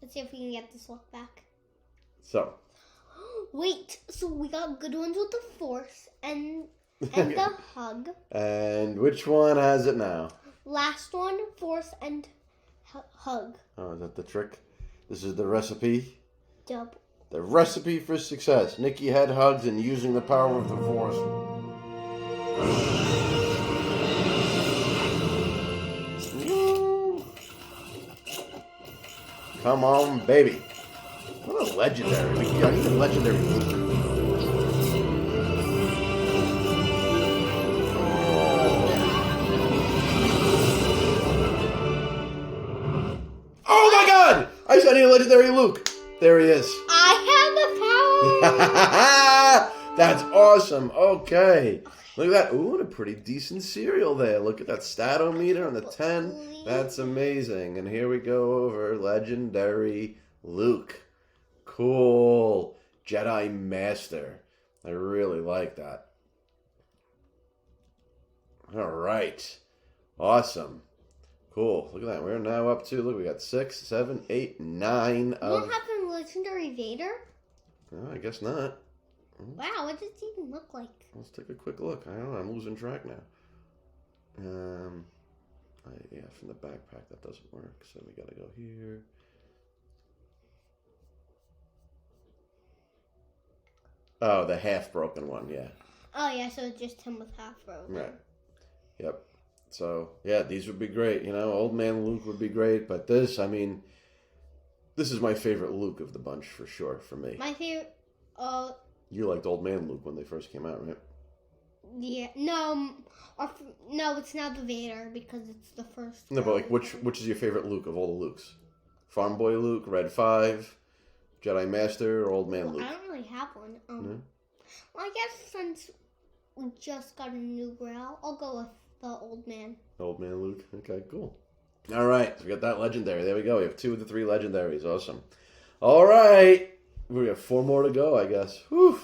Let's see if we can get this look back. So. Wait, so we got good ones with the force and the hug. And which one has it now? Last one, force and hug. Oh, is that the trick? This is the recipe? Double. The recipe for success. Nikki had hugs and using the power of the force. Come on, baby. What a legendary. I need a legendary Luke. Oh my god! I need a legendary Luke. There he is. I have the power! That's awesome. Okay. Look at that. Ooh, what a pretty decent cereal there. Look at that statometer on the 10. That's amazing. And here we go over legendary Luke. Cool. Jedi Master. I really like that. All right. Awesome. Cool. Look at that. We're now up to, look, we got 6, 7, 8, 9 of... What happened to Legendary Vader? Oh, I guess not. Wow, what does it even look like? Let's take a quick look. I don't know. I'm losing track now. Yeah, from the backpack, that doesn't work. So we got to go here. Oh, the half-broken one, yeah. Oh, yeah, so it's just him with half broken. Right. Yep. So, yeah, these would be great. You know, Old Man Luke would be great. But this, I mean, this is my favorite Luke of the bunch for sure, for me. My favorite, You liked Old Man Luke when they first came out, right? Yeah, no, no, it's not the Vader because it's the first. No, but like, which is your favorite Luke of all the Lukes? Farm Boy Luke, Red 5, Jedi Master, or Old Man Luke? I don't really have one. No? Well, I guess since we just got a new Grail, I'll go with the Old Man. Old Man Luke. Okay, cool. All right, so we got that legendary. There we go. We have 2 of the 3 legendaries. Awesome. All right, we have 4 more to go, I guess. Whew.